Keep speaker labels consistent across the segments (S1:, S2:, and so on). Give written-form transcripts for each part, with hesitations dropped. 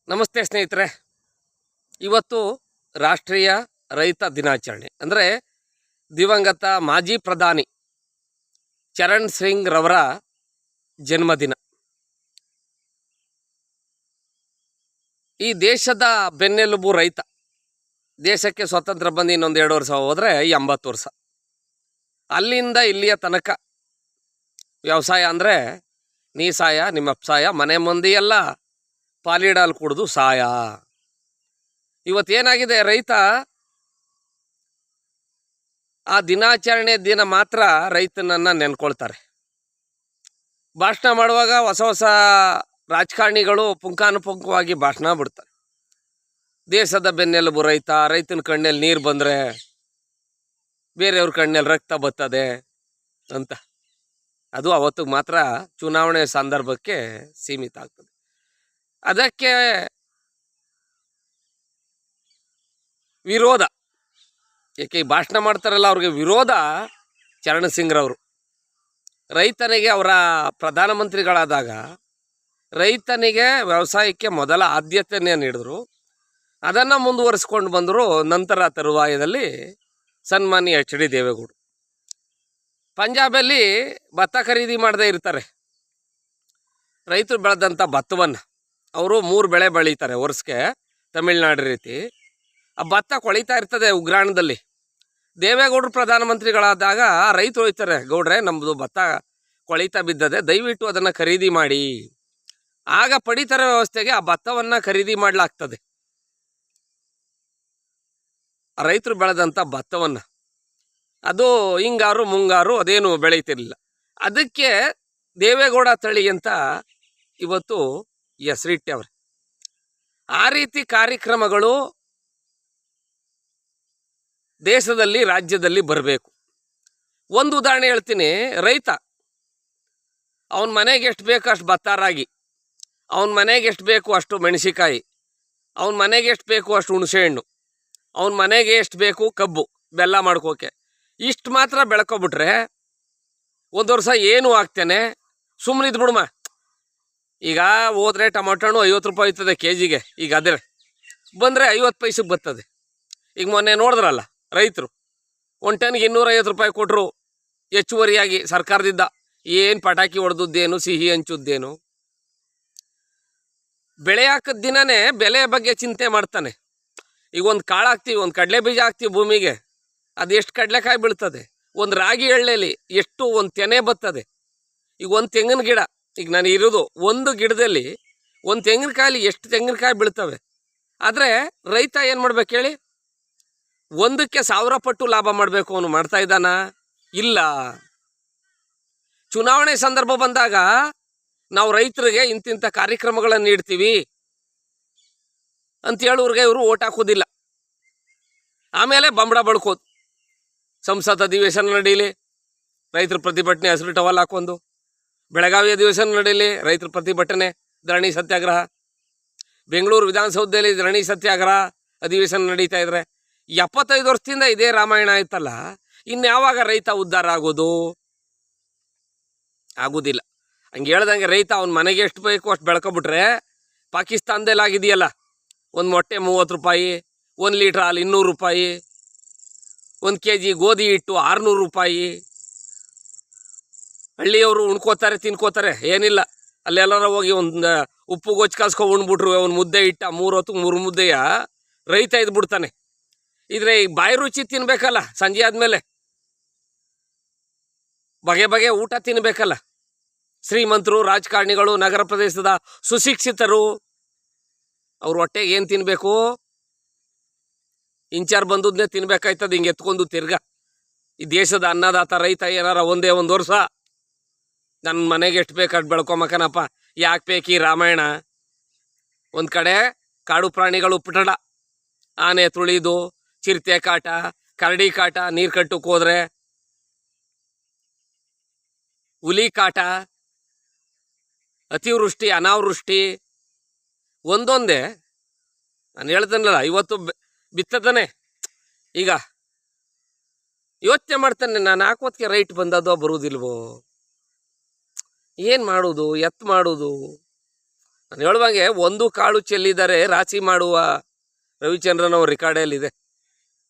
S1: ನಮಸ್ತೆ ಸ್ನೇಹಿತರೆ. ಇವತ್ತು ರಾಷ್ಟ್ರೀಯ ರೈತ ದಿನಾಚರಣೆ. ಅಂದರೆ ದಿವಂಗತ ಮಾಜಿ ಪ್ರಧಾನಿ ಚರಣ್ ಸಿಂಗ್ ರವರ ಜನ್ಮದಿನ. ಈ ದೇಶದ ಬೆನ್ನೆಲುಬು ರೈತ. ದೇಶಕ್ಕೆ ಸ್ವಾತಂತ್ರ್ಯ ಬಂದು ಇನ್ನೊಂದು 2 ವರ್ಷ ಹೋದರೆ 80 ವರ್ಷ. ಅಲ್ಲಿಂದ ಇಲ್ಲಿಯ ತನಕ ವ್ಯವಸಾಯ ಅಂದರೆ ನೀ ಸಾಯ ನಿಮ್ಮ ಸಾಯ, ಮನೆ ಮಂದಿ ಎಲ್ಲ ಪಾಲಿಡಲ್ ಕುಡಿದು ಸಾಯ. ಇವತ್ತೇನಾಗಿದೆ, ರೈತ ಆ ದಿನಾಚರಣೆ ದಿನ ಮಾತ್ರ ರೈತನನ್ನು ನೆನ್ಕೊಳ್ತಾರೆ. ಭಾಷಣ ಮಾಡುವಾಗ ಹೊಸ ಹೊಸ ರಾಜಕಾರಣಿಗಳು ಪುಂಖಾನುಪುಂಖವಾಗಿ ಭಾಷಣ ಬಿಡ್ತಾರೆ. ದೇಶದ ಬೆನ್ನೆಲುಬು ರೈತ, ರೈತನ ಕಣ್ಣಲ್ಲಿ ನೀರು ಬಂದರೆ ಬೇರೆಯವ್ರ ಕಣ್ಣಲ್ಲಿ ರಕ್ತ ಬರ್ತದೆ ಅಂತ. ಅದು ಅವತ್ತಿಗೆ ಮಾತ್ರ ಚುನಾವಣೆ ಸಂದರ್ಭಕ್ಕೆ ಸೀಮಿತ ಆಗ್ತದೆ. ಅದಕ್ಕೆ ವಿರೋಧ, ಏಕೆ ಈ ಭಾಷಣ ಮಾಡ್ತಾರಲ್ಲ ಅವ್ರಿಗೆ ವಿರೋಧ ಚರಣ್ ಸಿಂಗ್ರವರು. ರೈತನಿಗೆ ಅವರ ಪ್ರಧಾನಮಂತ್ರಿಗಳಾದಾಗ ರೈತನಿಗೆ ವ್ಯವಸಾಯಕ್ಕೆ ಮೊದಲ ಆದ್ಯತೆಯನ್ನೇ ನೀಡಿದ್ರು. ಅದನ್ನು ಮುಂದುವರಿಸ್ಕೊಂಡು ಬಂದರು. ನಂತರ ತರುವಾಯದಲ್ಲಿ ಸನ್ಮಾನ್ಯ HD ದೇವೇಗೌಡರು ಪಂಜಾಬಲ್ಲಿ ಭತ್ತ ಖರೀದಿ ಮಾಡದೇ ಇರ್ತಾರೆ. ರೈತರು ಬೆಳೆದಂಥ ಭತ್ತವನ್ನು ಅವರು 3 ಬೆಳೆ ಬೆಳೀತಾರೆ ವರ್ಷಕ್ಕೆ, ತಮಿಳ್ನಾಡು ರೀತಿ. ಆ ಭತ್ತ ಕೊಳಿತಾ ಇರ್ತದೆ ಉಗ್ರಾಣದಲ್ಲಿ. ದೇವೇಗೌಡರು ಪ್ರಧಾನಮಂತ್ರಿಗಳಾದಾಗ ರೈತರು ಹೋಗ್ತಾರೆ, ಗೌಡ್ರೆ ನಮ್ಮದು ಭತ್ತ ಕೊಳಿತಾ ಬಿದ್ದದೆ, ದಯವಿಟ್ಟು ಅದನ್ನು ಖರೀದಿ ಮಾಡಿ. ಆಗ ಪಡಿತರ ವ್ಯವಸ್ಥೆಗೆ ಆ ಭತ್ತವನ್ನು ಖರೀದಿ ಮಾಡಲಾಗ್ತದೆ. ರೈತರು ಬೆಳೆದಂಥ ಭತ್ತವನ್ನು, ಅದು ಹಿಂಗಾರು ಮುಂಗಾರು ಅದೇನು ಬೆಳೀತಿರ್ಲಿಲ್ಲ. ಅದಕ್ಕೆ ದೇವೇಗೌಡ ತಳಿ ಅಂತ ಇವತ್ತು ಹೆಸರಿಟ್ಟವ್ರೆ. ಆ ರೀತಿ ಕಾರ್ಯಕ್ರಮಗಳು ದೇಶದಲ್ಲಿ ರಾಜ್ಯದಲ್ಲಿ ಬರಬೇಕು. ಒಂದು ಉದಾಹರಣೆ ಹೇಳ್ತೀನಿ. ರೈತ ಅವನ ಮನೆಗೆ ಎಷ್ಟು ಬೇಕು ಅಷ್ಟು ಭತ್ತ ರಾಗಿ, ಅವನ ಮನೆಗೆ ಎಷ್ಟು ಬೇಕು ಅಷ್ಟು ಮೆಣಸಿಕಾಯಿ, ಅವನ ಮನೆಗೆ ಎಷ್ಟು ಬೇಕು ಅಷ್ಟು ಹುಣಸೆಹಣ್ಣು, ಅವನ ಮನೆಗೆ ಎಷ್ಟು ಬೇಕು ಕಬ್ಬು ಬೆಲ್ಲ ಮಾಡ್ಕೋಕೆ, ಇಷ್ಟು ಮಾತ್ರ ಬೆಳ್ಕೊಬಿಟ್ರೆ ಒಂದು ವರ್ಷ ಏನೂ ಆಗ್ತೇನೆ ಸುಮ್ಮನೆ ಇದ್ಬಿಡಮ್ಮ. ಈಗ ಹೋದ್ರೆ ಟೊಮೊಟೊ 50 ರೂಪಾಯಿ ಇರ್ತದೆ ಕೆಜಿಗೆ. ಈಗ ಅದೇ ಬಂದರೆ 50 ಪೈಸೆಗೆ ಬರ್ತದೆ. ಈಗ ಮೊನ್ನೆ ನೋಡಿದ್ರಲ್ಲ, ರೈತರು 1 ಟನ್ಗೆ 250 ರೂಪಾಯಿ ಕೊಟ್ಟರು ಹೆಚ್ಚುವರಿಯಾಗಿ ಸರ್ಕಾರದಿಂದ. ಏನು ಪಟಾಕಿ ಹೊಡೆದದ್ದೇನು, ಸಿಹಿ ಹಂಚುದ್ದೇನು. ಬೆಳೆ ಹಾಕಿದ ದಿನವೇ ಬೆಲೆ ಬಗ್ಗೆ ಚಿಂತೆ ಮಾಡ್ತಾನೆ. ಈಗ ಒಂದು ಕಾಳು ಹಾಕ್ತೀವಿ, ಒಂದು ಕಡಲೆ ಬೀಜ ಹಾಕ್ತೀವಿ ಭೂಮಿಗೆ, ಅದು ಎಷ್ಟು ಕಡಲೆಕಾಯಿ ಬೀಳ್ತದೆ. ಒಂದು ರಾಗಿ ಎಳ್ಳೆಲಿ ಎಷ್ಟು ಒಂದು ತೆನೆ ಬರ್ತದೆ. ಈಗ ಒಂದು ತೆಂಗಿನ ಗಿಡ, ಈಗ ನಾನು ಇರೋದು ಒಂದು ಗಿಡದಲ್ಲಿ ಒಂದು ತೆಂಗಿನಕಾಯಲ್ಲಿ ಎಷ್ಟು ತೆಂಗಿನಕಾಯಿ ಬೀಳ್ತವೆ. ಆದರೆ ರೈತ ಏನು ಮಾಡ್ಬೇಕು ಹೇಳಿ? ಒಂದಕ್ಕೆ 1000 ಪಟ್ಟು ಲಾಭ ಮಾಡಬೇಕು. ಅವನು ಮಾಡ್ತಾ ಇದ್ದಾನ? ಇಲ್ಲ. ಚುನಾವಣೆ ಸಂದರ್ಭ ಬಂದಾಗ ನಾವು ರೈತರಿಗೆ ಇಂತಿಂಥ ಕಾರ್ಯಕ್ರಮಗಳನ್ನು ನೀಡ್ತೀವಿ ಅಂತ ಹೇಳೋರಿಗೆ ಇವರು ಓಟ್ ಹಾಕೋದಿಲ್ಲ. ಆಮೇಲೆ ಬಂಬಡ ಬಳ್ಕೋದು. ಸಂಸತ್ ಅಧಿವೇಶನ ನಡೀಲಿ, ರೈತರ ಪ್ರತಿಭಟನೆ, ಹಸಿರು ಟವಲ್ ಹಾಕೊಂಡು. ಬೆಳಗಾವಿ ಅಧಿವೇಶನ ನಡೀಲಿ, ರೈತರ ಪ್ರತಿಭಟನೆ, ಧರಣಿ ಸತ್ಯಾಗ್ರಹ. ಬೆಂಗಳೂರು ವಿಧಾನಸೌಧದಲ್ಲಿ ಧರಣಿ ಸತ್ಯಾಗ್ರಹ ಅಧಿವೇಶನ ನಡೀತಾ ಇದ್ರೆ 75 ವರ್ಷದಿಂದ ಇದೇ ರಾಮಾಯಣ ಆಯ್ತಲ್ಲ. ಇನ್ಯಾವಾಗ ರೈತ ಉದ್ಧಾರ ಆಗೋದು? ಆಗೋದಿಲ್ಲ. ಹಂಗೆ ಹೇಳ್ದಂಗೆ ರೈತ ಅವನ ಮನೆಗೆ ಎಷ್ಟು ಬೇಕು ಅಷ್ಟು ಬೆಳ್ಕೊಬಿಟ್ರೆ, ಪಾಕಿಸ್ತಾನದಲ್ಲಿ ಆಗಿದೆಯಲ್ಲ, ಒಂದು ಮೊಟ್ಟೆ 30 ರೂಪಾಯಿ, 1 ಲೀಟ್ರ್ ಹಾಲು 200 ರೂಪಾಯಿ, 1 kg ಗೋಧಿ ಹಿಟ್ಟು 600 ರೂಪಾಯಿ. ಹಳ್ಳಿಯವರು ಉಣ್ಕೋತಾರೆ, ತಿನ್ಕೋತಾರೆ, ಏನಿಲ್ಲ. ಅಲ್ಲೆಲ್ಲರ ಹೋಗಿ ಒಂದು ಉಪ್ಪು ಗೊಚ್ಚು ಕಾಸ್ಕೊ ಉಣ್ಬಿಟ್ರು ಒಂದು ಮುದ್ದೆ ಇಟ್ಟ 3 ಹೊತ್ತು 3 ಮುದ್ದೆಯ ರೈತ ಇದ್ಬಿಡ್ತಾನೆ. ಇದ್ರೆ ಈ ಬಾಯಿ ರುಚಿ ತಿನ್ಬೇಕಲ್ಲ, ಸಂಜೆ ಆದಮೇಲೆ ಬಗೆ ಬಗೆ ಊಟ ತಿನ್ಬೇಕಲ್ಲ. ಶ್ರೀಮಂತರು, ರಾಜಕಾರಣಿಗಳು, ನಗರ ಪ್ರದೇಶದ ಸುಶಿಕ್ಷಿತರು, ಅವ್ರ ಹೊಟ್ಟೆಗೆ ಏನು ತಿನ್ನಬೇಕು? ಇಂಚಾರ್ ಬಂದದ್ನೇ ತಿನ್ಬೇಕಾಯ್ತದೆ. ಹಿಂಗೆ ಎತ್ಕೊಂಡು ತಿರ್ಗ ಈ ದೇಶದ ಅನ್ನದಾತ ರೈತ ಏನಾರ ಒಂದೇ ಒಂದು ವರ್ಷ ನನ್ನ ಮನೆಗೆ ಎಷ್ಟು ಬೇಕು ಅಷ್ಟು ಬೆಳ್ಕೊಂಬಕನಪ್ಪ, ಯಾಕೆ ಬೇಕು ಈ ರಾಮಾಯಣ? ಒಂದು ಕಡೆ ಕಾಡು ಪ್ರಾಣಿಗಳು ಪುಟಡ, ಆನೆ ತುಳಿದು, ಚಿರತೆ ಕಾಟ, ಕರಡಿ ಕಾಟ, ನೀರು ಕಟ್ಟಕ್ಕೆ ಹೋದ್ರೆ ಹುಲಿ ಕಾಟ, ಅತಿವೃಷ್ಟಿ, ಅನಾವೃಷ್ಟಿ, ಒಂದೊಂದೇ. ನಾನು ಹೇಳ್ತೇನಲ್ಲ, ಇವತ್ತು ಬಿತ್ತದಾನೆ. ಈಗ ಯೋಚನೆ ಮಾಡ್ತಾನೆ, ನಾನು ಹಾಕೋದಕ್ಕೆ ರೈಟ್ ಬಂದದೋ ಬರುವುದಿಲ್ವೋ, ಏನು ಮಾಡೋದು, ಎತ್ತು ಮಾಡೋದು? ನಾನು ಹೇಳುವಾಗೆ ಒಂದು ಕಾಳು ಚೆಲ್ಲಿದರೆ ರಾಶಿ ಮಾಡುವ ರವಿಚಂದ್ರನ್ ಅವ್ರ ರೆಕಾರ್ಡಲ್ಲಿದೆ.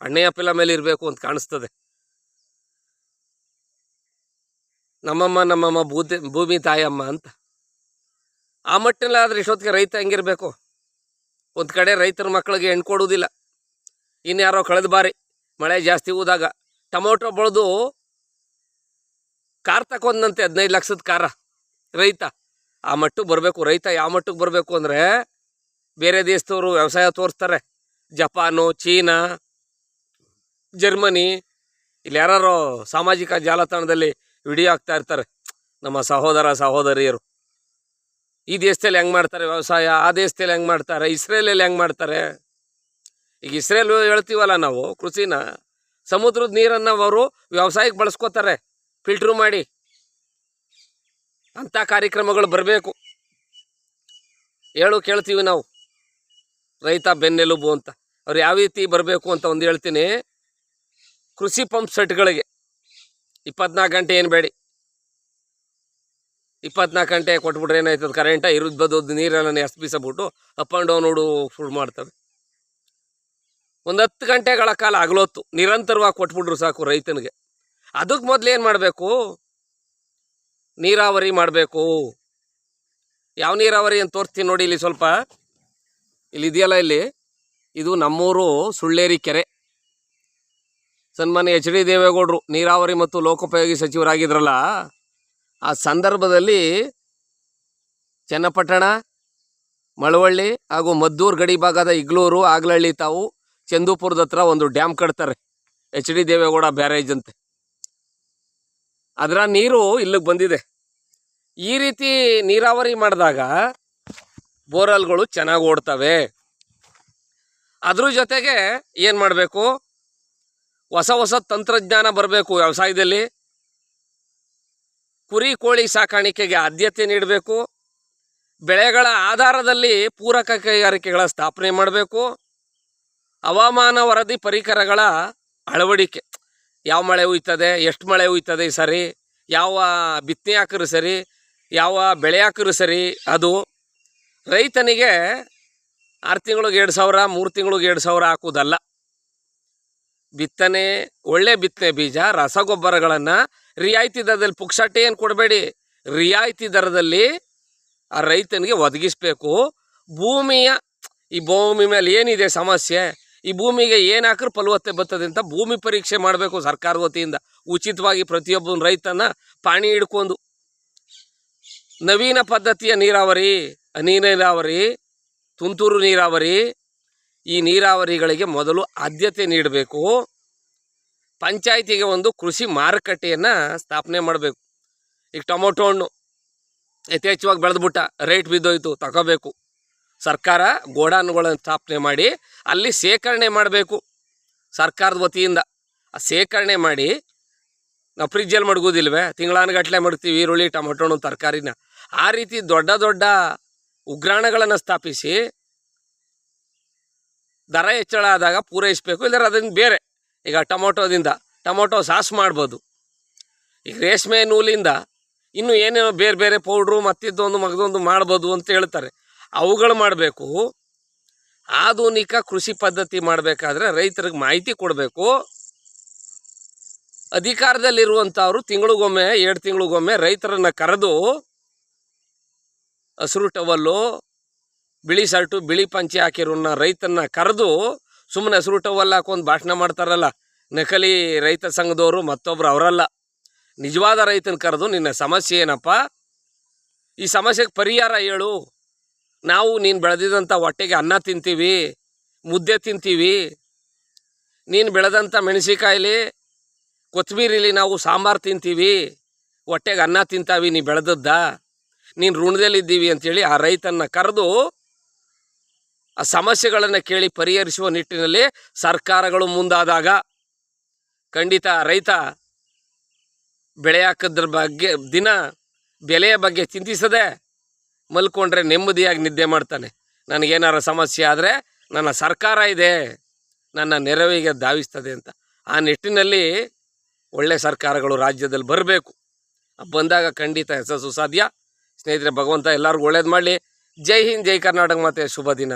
S1: ಅಣ್ಣಯ್ಯ ಫಿಲಮಲ್ಲಿ ಇರಬೇಕು ಅಂತ ಕಾಣಿಸ್ತದೆ. ನಮ್ಮಮ್ಮ ಭೂಮಿ ತಾಯಮ್ಮ ಅಂತ. ಆ ಮಟ್ಟಿನಲ್ಲಾದ್ರೆ ಇಷ್ಟೊತ್ತಿಗೆ ರೈತ ಹೆಂಗಿರಬೇಕು? ಒಂದು ಕಡೆ ರೈತರ ಮಕ್ಕಳಿಗೆ ಹೆಣ್ಣು ಕೊಡುವುದಿಲ್ಲ. ಇನ್ಯಾರೋ ಕಳೆದ ಬಾರಿ ಮಳೆ ಜಾಸ್ತಿ ಹೋದಾಗ ಟೊಮೊಟೊ ಬೆಳೆದು ಕಾರ್ ತಕೊಂಡಂತೆ 15 ಲಕ್ಷದ ಕಾರ ರೈತ. ಆ ಮಟ್ಟಕ್ಕೆ ಬರಬೇಕು. ರೈತ ಯಾವ ಮಟ್ಟಕ್ಕೆ ಬರಬೇಕು ಅಂದರೆ, ಬೇರೆ ದೇಶದವರು ವ್ಯವಸಾಯ ತೋರಿಸ್ತಾರೆ. ಜಪಾನು, ಚೀನಾ, ಜರ್ಮನಿ, ಇಲ್ಲಿ ಯಾರೋ ಸಾಮಾಜಿಕ ಜಾಲತಾಣದಲ್ಲಿ ವಿಡಿಯೋ ಹಾಕ್ತಾ ಇರ್ತಾರೆ ನಮ್ಮ ಸಹೋದರ ಸಹೋದರಿಯರು. ಈ ದೇಶದಲ್ಲಿ ಹೆಂಗೆ ಮಾಡ್ತಾರೆ ವ್ಯವಸಾಯ, ಆ ದೇಶದಲ್ಲಿ ಹೆಂಗೆ ಮಾಡ್ತಾರೆ, ಇಸ್ರೇಲಲ್ಲಿ ಹೆಂಗೆ ಮಾಡ್ತಾರೆ. ಈಗ ಇಸ್ರೇಲ್ ಹೇಳ್ತೀವಲ್ಲ ನಾವು ಕೃಷಿನ, ಸಮುದ್ರದ ನೀರನ್ನು ಅವರು ವ್ಯವಸಾಯಕ್ಕೆ ಬಳಸ್ಕೋತಾರೆ ಫಿಲ್ಟ್ರು ಮಾಡಿ. ಅಂಥ ಕಾರ್ಯಕ್ರಮಗಳು ಬರಬೇಕು. ಕೇಳ್ತೀವಿ ನಾವು, ರೈತ ಬೆನ್ನೆಲುಬು ಅಂತ. ಅವ್ರು ಯಾವ ರೀತಿ ಬರಬೇಕು ಅಂತ ಒಂದು ಹೇಳ್ತೀನಿ. ಕೃಷಿ ಪಂಪ್ ಸೆಟ್ಗಳಿಗೆ 24 ಗಂಟೆ ಏನು ಬೇಡಿ, 24 ಗಂಟೆ ಕೊಟ್ಬಿಟ್ರೆ ಏನಾಯ್ತದೆ, ಕರೆಂಟ ಇರೋದು ಬದೋದು ನೀರೆಲ್ಲ ಎಸ್ಬಿಸಬಿಟ್ಟು ಅಪ್ ಆ್ಯಂಡ್ ಡೌನ್ ಶುರು ಮಾಡ್ತವೆ. ಒಂದು 10 ಗಂಟೆಗಳ ಕಾಲ ಹಗಲೊತ್ತು ನಿರಂತರವಾಗಿ ಕೊಟ್ಬಿಟ್ರು ಸಾಕು ರೈತನಿಗೆ. ಅದಕ್ಕೆ ಮೊದಲು ಏನು ಮಾಡಬೇಕು? ನೀರಾವರಿ ಮಾಡಬೇಕು. ಯಾವ ನೀರಾವರಿ ಅಂತ ತೋರಿಸ್ತೀನಿ ನೋಡಿ. ಇಲ್ಲಿ ಸ್ವಲ್ಪ ಇಲ್ಲಿ ಇದೆಯಲ್ಲ, ಇದು ನಮ್ಮೂರು ಸುಳ್ಳೇರಿ ಕೆರೆ. ಸನ್ಮಾನ್ಯ ಎಚ್ ಡಿ ದೇವೇಗೌಡರು ನೀರಾವರಿ ಮತ್ತು ಲೋಕೋಪಯೋಗಿ ಸಚಿವರಾಗಿದ್ರಲ್ಲ, ಆ ಸಂದರ್ಭದಲ್ಲಿ ಚನ್ನಪಟ್ಟಣ, ಮಳವಳ್ಳಿ ಹಾಗೂ ಮದ್ದೂರು ಗಡಿ ಭಾಗದ ಇಗ್ಲೂರು, ಆಗ್ಲಹಳ್ಳಿ ತಾವು ಚಂದೂಪುರದ ಹತ್ರ ಒಂದು ಡ್ಯಾಮ್ ಕಟ್ತಾರೆ, ಎಚ್ ಡಿ ದೇವೇಗೌಡ ಬ್ಯಾರೇಜ್ ಅಂತೆ. ಅದರ ನೀರು ಇಲ್ಲಿಗೆ ಬಂದಿದೆ. ಈ ರೀತಿ ನೀರಾವರಿ ಮಾಡಿದಾಗ ಬೋರ್ವೆಲ್ಗಳು ಚೆನ್ನಾಗಿ ಓಡ್ತವೆ. ಅದ್ರ ಜೊತೆಗೆ ಏನು ಮಾಡಬೇಕು? ಹೊಸ ತಂತ್ರಜ್ಞಾನ ಬರಬೇಕು ವ್ಯವಸಾಯದಲ್ಲಿ. ಕುರಿ ಕೋಳಿ ಸಾಕಾಣಿಕೆಗೆ ಆದ್ಯತೆ ನೀಡಬೇಕು. ಬೆಳೆಗಳ ಆಧಾರದಲ್ಲಿ ಪೂರಕ ಕೈಗಾರಿಕೆಗಳ ಸ್ಥಾಪನೆ ಮಾಡಬೇಕು. ಹವಾಮಾನ ವರದಿ ಪರಿಕರಗಳ ಅಳವಡಿಕೆ. ಯಾವ ಮಳೆ ಹುಯ್ತದೆ, ಎಷ್ಟು ಮಳೆ ಹುಯ್ತದೆ ಈ ಸರಿ, ಯಾವ ಬಿತ್ತನೆ ಹಾಕಿದ್ರು ಸರಿ, ಯಾವ ಬೆಳೆ ಹಾಕಿದ್ರು ಸರಿ. ಅದು ರೈತನಿಗೆ 6 ತಿಂಗಳಿಗೆ 2,000, 3 ತಿಂಗಳಿಗೆ 2,000 ಹಾಕುವುದಲ್ಲ. ಬಿತ್ತನೆ, ಒಳ್ಳೆ ಬಿತ್ತನೆ ಬೀಜ, ರಸಗೊಬ್ಬರಗಳನ್ನು ರಿಯಾಯಿತಿ ದರದಲ್ಲಿ, ಪುಕ್ಸಟ್ಟೆ ಏನು ಕೊಡಬೇಡಿ, ರಿಯಾಯಿತಿ ದರದಲ್ಲಿ ಆ ರೈತನಿಗೆ ಒದಗಿಸ್ಬೇಕು. ಈ ಭೂಮಿ ಮೇಲೆ ಏನಿದೆ ಸಮಸ್ಯೆ, ಈ ಭೂಮಿಗೆ ಏನು ಹಾಕಿದ್ರೆ ಫಲವತ್ತೆ ಬರ್ತದೆ ಅಂತ ಭೂಮಿ ಪರೀಕ್ಷೆ ಮಾಡಬೇಕು ಸರ್ಕಾರದ ವತಿಯಿಂದ ಉಚಿತವಾಗಿ. ಪ್ರತಿಯೊಬ್ಬ ರೈತನ ಪಾಣಿ ಹಿಡ್ಕೊಂಡು ನವೀನ ಪದ್ಧತಿಯ ನೀರಾವರಿ, ಹನಿ ನೀರಾವರಿ, ತುಂತುರು ನೀರಾವರಿ, ಈ ನೀರಾವರಿಗಳಿಗೆ ಮೊದಲು ಆದ್ಯತೆ ನೀಡಬೇಕು. ಪಂಚಾಯಿತಿಗೆ ಒಂದು ಕೃಷಿ ಮಾರುಕಟ್ಟೆಯನ್ನು ಸ್ಥಾಪನೆ ಮಾಡಬೇಕು. ಈಗ ಟೊಮೊಟೊ ಹಣ್ಣು ಯಥೇಚ್ಛವಾಗಿ ಬೆಳೆದ್ಬಿಟ್ಟ, ರೇಟ್ ಬಿದ್ದೋಯ್ತು, ತಗೋಬೇಕು. ಸರ್ಕಾರ ಗೋಡಾನುಗಳನ್ನು ಸ್ಥಾಪನೆ ಮಾಡಿ ಅಲ್ಲಿ ಶೇಖರಣೆ ಮಾಡಬೇಕು ಸರ್ಕಾರದ ವತಿಯಿಂದ. ಆ ಶೇಖರಣೆ ಮಾಡಿ ನಾವು ಫ್ರಿಜ್ಜಲ್ಲಿ ಮಡಗೋದಿಲ್ವೇ, ತಿಂಗಳಾನುಗಟ್ಟಲೆ ಮಡಗ್ತೀವಿ ಈರುಳ್ಳಿ, ಟೊಮೊಟೊ ಹಣ್ಣು, ತರಕಾರಿನ. ಆ ರೀತಿ ದೊಡ್ಡ ದೊಡ್ಡ ಉಗ್ರಾಣಗಳನ್ನು ಸ್ಥಾಪಿಸಿ ದರ ಹೆಚ್ಚಳ ಆದಾಗ ಪೂರೈಸಬೇಕು. ಇಲ್ಲದ್ರೆ ಅದನ್ನು ಬೇರೆ, ಈಗ ಟೊಮೊಟೊ ಸಾಸ್ ಮಾಡ್ಬೋದು. ಈಗ ರೇಷ್ಮೆ ನೂಲಿಂದ ಇನ್ನೂ ಏನೇನೋ ಬೇರೆ ಬೇರೆ ಪೌಡ್ರು ಮತ್ತೊಂದು ಮಾಡ್ಬೋದು ಅಂತ ಹೇಳ್ತಾರೆ. ಅವುಗಳು ಮಾಡಬೇಕು. ಆಧುನಿಕ ಕೃಷಿ ಪದ್ಧತಿ ಮಾಡಬೇಕಾದ್ರೆ ರೈತರಿಗೆ ಮಾಹಿತಿ ಕೊಡಬೇಕು. ಅಧಿಕಾರದಲ್ಲಿರುವಂಥವ್ರು ತಿಂಗಳಿಗೊಮ್ಮೆ 2 ತಿಂಗಳಿಗೊಮ್ಮೆ ರೈತರನ್ನು ಕರೆದು ಹಸಿರು ಟವಲ್ಲು, ಬಿಳಿ ಶರ್ಟು, ಬಿಳಿ ಪಂಚೆ ಹಾಕಿರೋನ್ನ ರೈತನ್ನ ಕರೆದು ಸುಮ್ಮನೆ ಹಸಿರು ಟವಲ್ ಹಾಕೊಂಡು ಭಾಷಣ ಮಾಡ್ತಾರಲ್ಲ ನಕಲಿ ರೈತ ಸಂಘದವರು ಮತ್ತೊಬ್ರು, ಅವರಲ್ಲ. ನಿಜವಾದ ರೈತನ ಕರೆದು ನಿನ್ನ ಸಮಸ್ಯೆ ಏನಪ್ಪ, ಈ ಸಮಸ್ಯೆಗೆ ಪರಿಹಾರ ಹೇಳು. ನಾವು ನೀನು ಬೆಳೆದಿದ್ದಂಥ ಹೊಟ್ಟೆಗೆ ಅನ್ನ ತಿಂತೀವಿ, ಮುದ್ದೆ ತಿಂತೀವಿ. ನೀನು ಬೆಳೆದಂಥ ಮೆಣಸಿಕಾಯಿಲಿ, ಕೊತ್ತಂಬರಿಲಿ ನಾವು ಸಾಂಬಾರು ತಿಂತೀವಿ, ಹೊಟ್ಟೆಗೆ ಅನ್ನ ತಿಂತಾವಿ, ನೀ ಬೆಳೆದದ್ದ, ನೀನು ಋಣದಲ್ಲಿದ್ದೀವಿ ಅಂಥೇಳಿ ಆ ರೈತನ್ನ ಕರೆದು ಆ ಸಮಸ್ಯೆಗಳನ್ನು ಕೇಳಿ ಪರಿಹರಿಸುವ ನಿಟ್ಟಿನಲ್ಲಿ ಸರ್ಕಾರಗಳು ಮುಂದಾದಾಗ ಖಂಡಿತ ರೈತ ಬೆಳೆ ಹಾಕಿದ್ರ ಬಗ್ಗೆ ಬೆಲೆಯ ಬಗ್ಗೆ ಚಿಂತಿಸದೆ ಮಲ್ಕೊಂಡ್ರೆ ನೆಮ್ಮದಿಯಾಗಿ ನಿದ್ದೆ ಮಾಡ್ತಾನೆ. ನನಗೇನಾರ ಸಮಸ್ಯೆ ಆದರೆ ನನ್ನ ಸರ್ಕಾರ ಇದೆ, ನನ್ನ ನೆರವಿಗೆ ಧಾವಿಸ್ತದೆ ಅಂತ. ಆ ನಿಟ್ಟಿನಲ್ಲಿ ಒಳ್ಳೆ ಸರ್ಕಾರಗಳು ರಾಜ್ಯದಲ್ಲಿ ಬರಬೇಕು. ಬಂದಾಗ ಖಂಡಿತ ಯಶಸ್ಸು ಸಾಧ್ಯ. ಸ್ನೇಹಿತರೆ, ಭಗವಂತ ಎಲ್ಲರಿಗೂ ಒಳ್ಳೇದು ಮಾಡಲಿ. ಜೈ ಹಿಂದ್, ಜೈ ಕರ್ನಾಟಕ, ಮತ್ತೆ ಶುಭ ದಿನ.